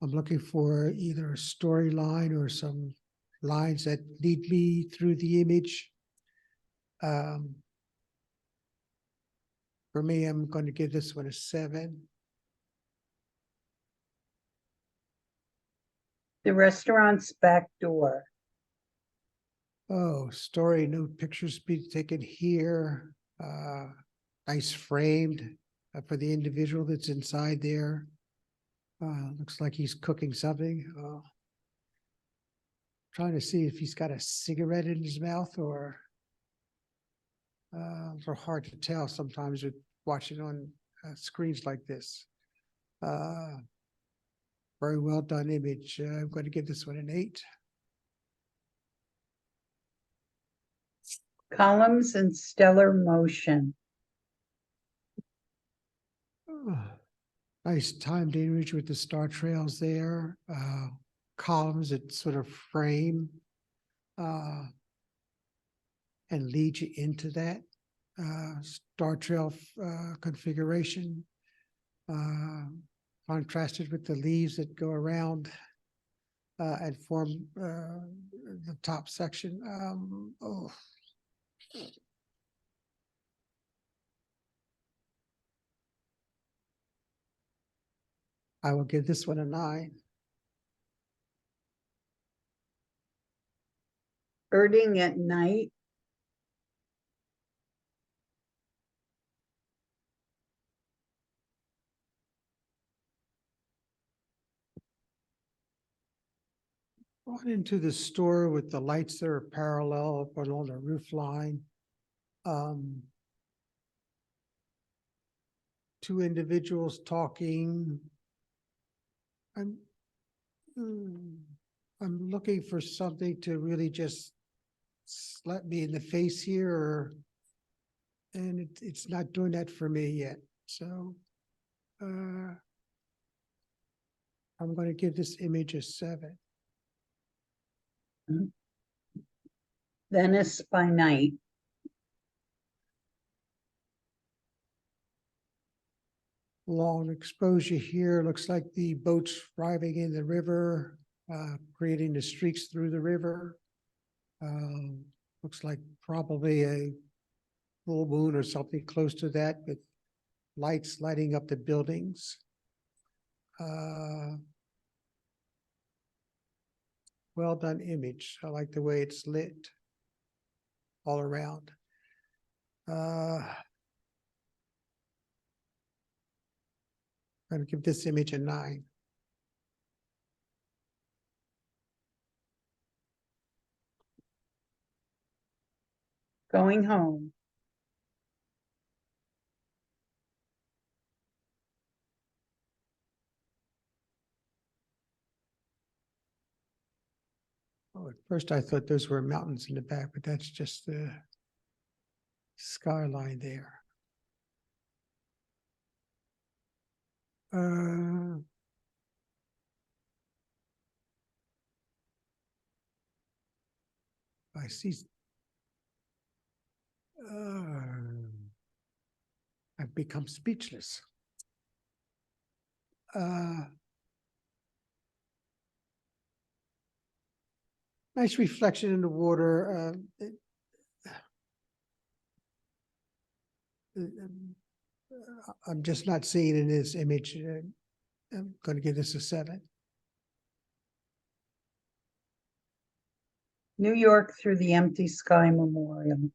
looking for either a storyline or some lines that lead me through the image. For me, I'm going to give this one a 7. The restaurant's back door. Oh, story, no pictures be taken here. Nice framed for the individual that's inside there. Looks like he's cooking something. Trying to see if he's got a cigarette in his mouth or it's hard to tell sometimes with watching on screens like this. Very well done image. I'm going to give this one an 8. Columns and stellar motion. Nice timed image with the star trails there. Columns that sort of frame and lead you into that star trail configuration. Contrasted with the leaves that go around and form the top section. I will give this one a 9. Birding at night. Gone into the store with the lights that are parallel up along the roof line. Two individuals talking. I'm, mm, I'm looking for something to really just slap me in the face here, and it's not doing that for me yet. So I'm going to give this image a 7. Venice by night. Long exposure here, looks like the boat's driving in the river, creating the streaks through the river. Looks like probably a full moon or something close to that, with lights lighting up the buildings. Well done image. I like the way it's lit all around. I'm going to give this image a 9. Going home. Oh, at first I thought those were mountains in the back, but that's just the skyline there. I see. I've become speechless. Nice reflection in the water. I'm just not seeing in this image. I'm going to give this a 7. New York through the Empty Sky Memorial.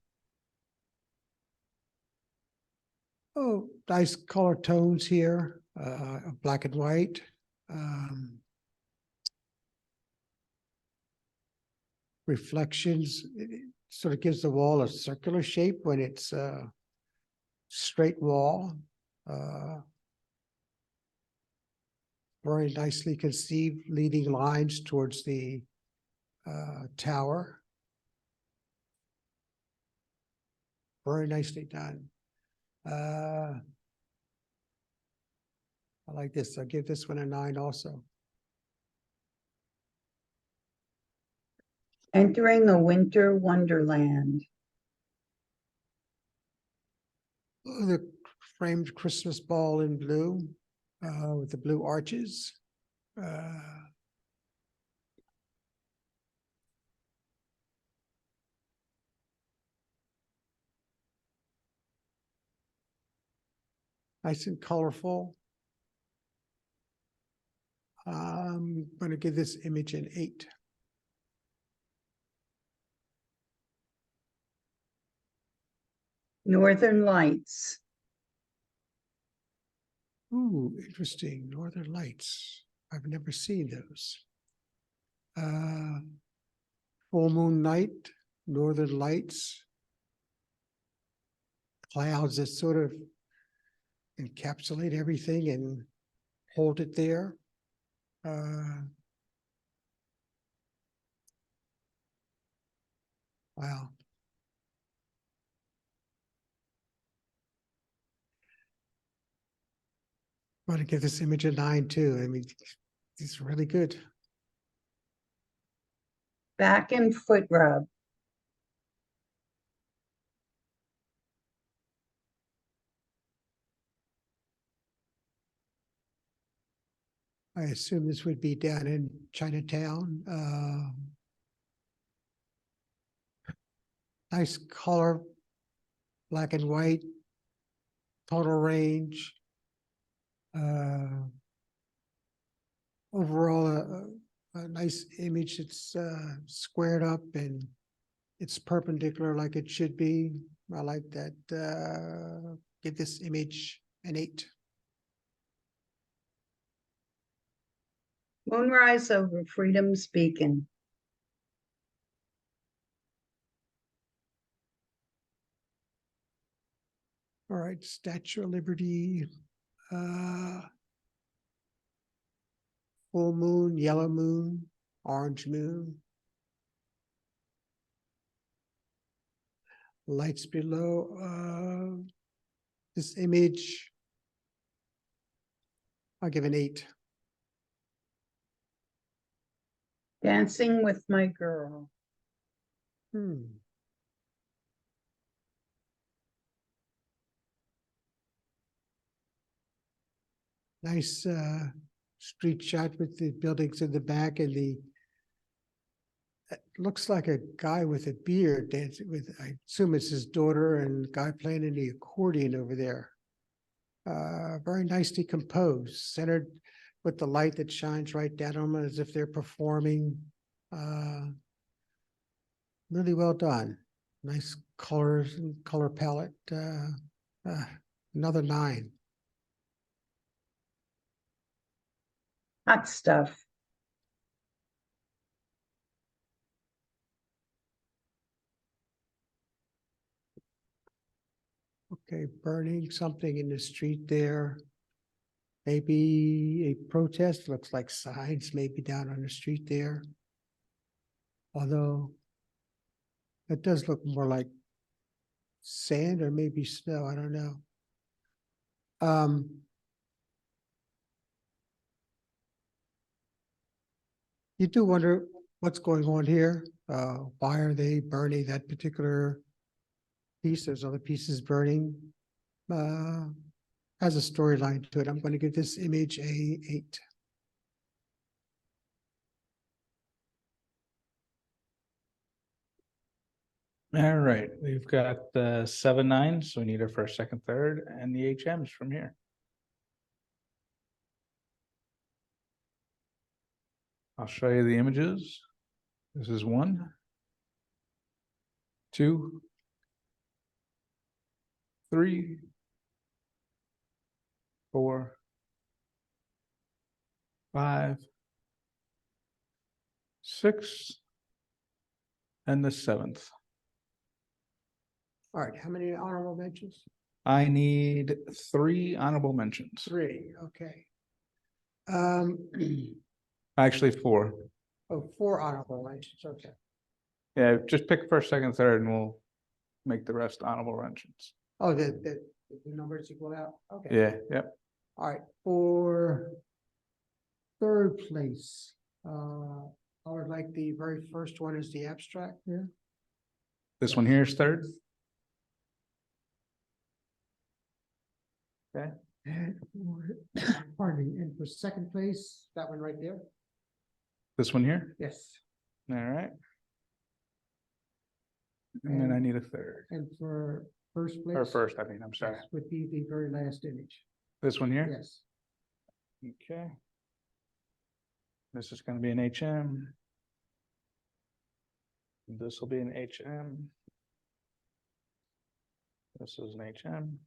Oh, nice color tones here, black and white. Reflections, it sort of gives the wall a circular shape when it's a straight wall. Very nicely conceived leading lines towards the tower. Very nicely done. I like this. I'll give this one a 9 also. Entering a winter wonderland. Oh, the framed Christmas ball in blue with the blue arches. Nice and colorful. I'm going to give this image an 8. Northern Lights. Ooh, interesting. Northern Lights. I've never seen those. Full moon night, Northern Lights. Clouds that sort of encapsulate everything and hold it there. Wow. I'm going to give this image a 9 too. I mean, it's really good. Back and foot rub. I assume this would be down in Chinatown. Nice color, black and white, total range. Overall, a nice image. It's squared up and it's perpendicular like it should be. I like that. Give this image an 8. Moonrise over Freedom's Beacon. All right, Statue of Liberty. Full moon, yellow moon, orange moon. Lights below, this image. I'll give an 8. Dancing with My Girl. Nice street shot with the buildings in the back and it looks like a guy with a beard dancing with, I assume it's his daughter, and guy playing in the accordion over there. Very nicely composed, centered with the light that shines right down on them as if they're performing. Really well done. Nice colors and color palette. Another 9. Hot Stuff. Okay, burning something in the street there. Maybe a protest, looks like signs maybe down on the street there. Although it does look more like sand or maybe snow, I don't know. You do wonder what's going on here. Why are they burning that particular piece? There's other pieces burning. Has a storyline to it. I'm going to give this image a 8. All right, we've got the 7 9s, so we need our first, second, third, and the HMs from here. I'll show you the images. This is 1, 2, 3, 4, 5, 6, and the 7th. All right, how many honorable mentions? I need 3 honorable mentions. 3, okay. Actually, 4. Oh, 4 honorable mentions, okay. Yeah, just pick first, second, third, and we'll make the rest honorable mentions. Oh, the numbers equal out, okay. Yeah, yep. All right, for 3rd place, I would like the very first one is the abstract here. This one here is 3rd. Okay. Pardon me, and for 2nd place, that one right there? This one here. Yes. All right. And then I need a 3rd. And for 1st place? Or first, I mean, I'm sorry. Yes, would be the very last image. This one here? Yes. Okay. This is going to be an HM. This will be an HM. This is an HM.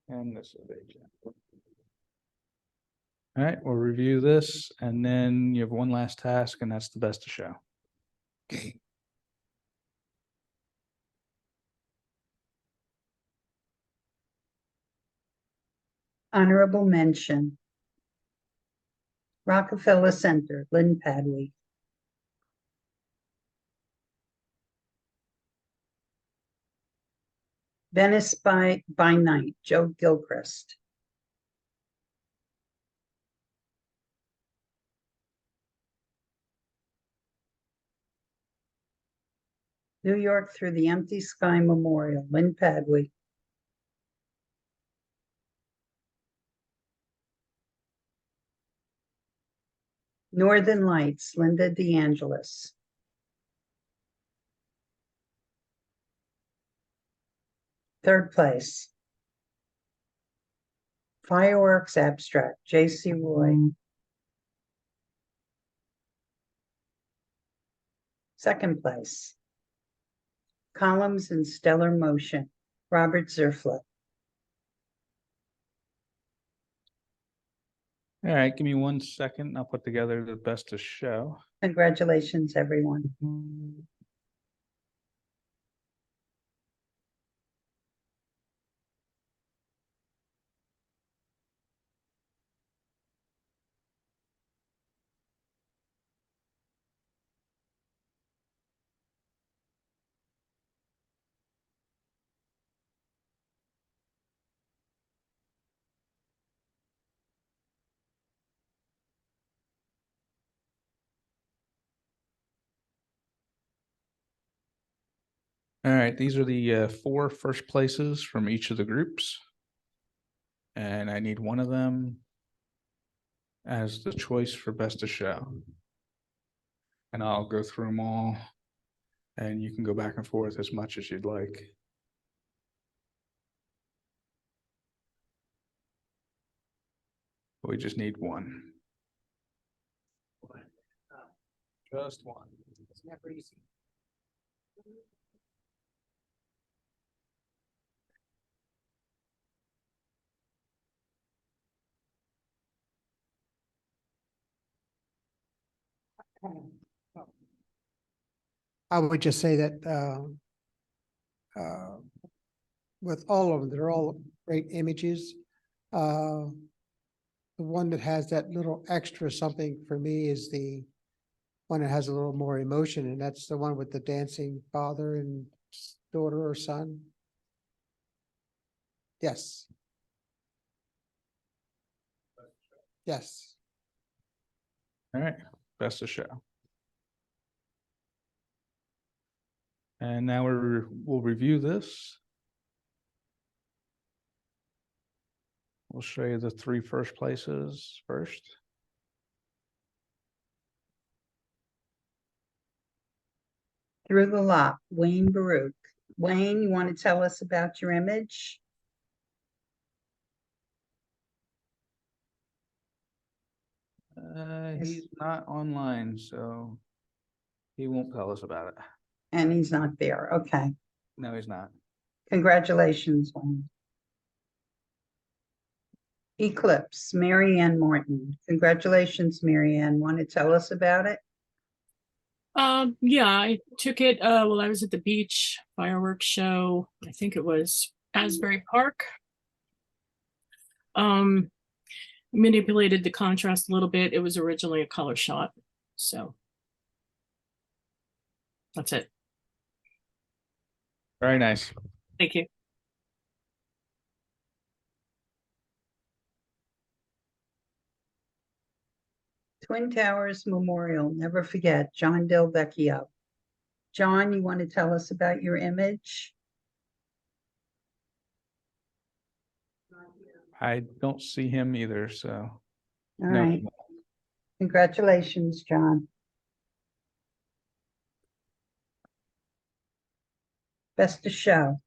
And this is HM. All right, we'll review this, and then you have one last task, and that's the best of show. Okay. Honorable mention. Rockefeller Center, Lynn Padley. Venice by Night, Joe Gilchrist. New York Through the Empty Sky Memorial, Lynn Padley. Northern Lights, Linda DeAngelis. Third place. Fireworks Abstract, J.C. Roy. Second place. Columns in Stellar Motion, Robert Zerflo. All right, give me 1 second. I'll put together the best of show. Congratulations, everyone. All right, these are the 4 first places from each of the groups. And I need one of them as the choice for best of show. And I'll go through them all, and you can go back and forth as much as you'd like. We just need one. Just one. It's never easy. I would just say that with all of them, they're all great images. The one that has that little extra something for me is the one that has a little more emotion, and that's the one with the dancing father and daughter or son. Yes. Yes. All right, best of show. And now we'll review this. We'll show you the 3 first places first. Through the Lot, Wayne Baruch. Wayne, you want to tell us about your image? He's not online, so he won't tell us about it. And he's not there. Okay. No, he's not. Congratulations, Wayne. Eclipse, Mary Ann Morton. Congratulations, Mary Ann. Want to tell us about it? Yeah, I took it while I was at the beach fireworks show. I think it was Asbury Park. Manipulated the contrast a little bit. It was originally a color shot. So that's it. Very nice. Thank you. Twin Towers Memorial, never forget, John Del Vecchio. John, you want to tell us about your image? I don't see him either, so. All no. right. Congratulations, John. Best of show.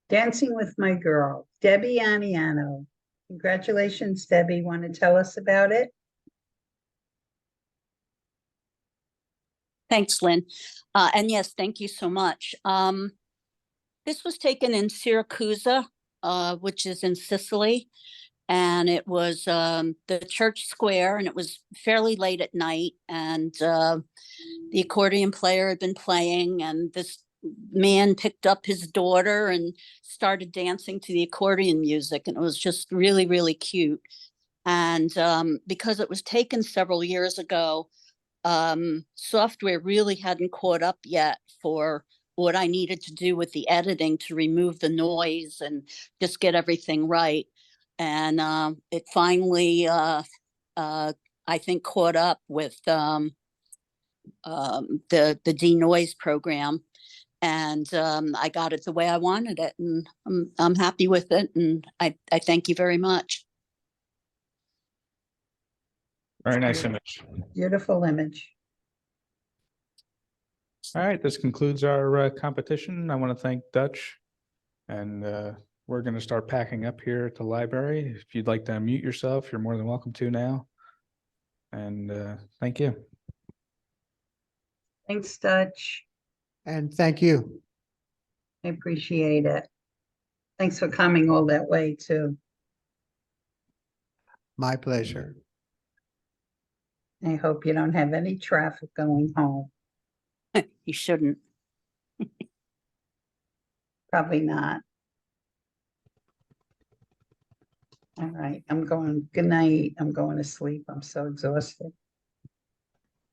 Dancing with My Girl, Debbie Aniano. Congratulations, Debbie. Want to tell us about it? Thanks, Lynn. And yes, thank you so much. This was taken in Syracuse, which is in Sicily. And it was the church square, and it was fairly late at night. And the accordion player had been playing, and this man picked up his daughter and started dancing to the accordion music. And it was just really, really cute. And because it was taken several years ago, software really hadn't caught up yet for what I needed to do with the editing to remove the noise and just get everything right. And it finally, I think, caught up with the denoise program, and I got it the way I wanted it, and I'm happy with it, and I thank you very much. Very nice image. Beautiful image. All right, this concludes our competition. I want to thank Dutch, and we're going to start packing up here at the library. If you'd like to unmute yourself, you're more than welcome to now. And thank you. Thanks, Dutch. And thank you. I appreciate it. Thanks for coming all that way too. My pleasure. I hope you don't have any traffic going home. You shouldn't. Probably not. All right, I'm going, good night. I'm going to sleep. I'm so exhausted.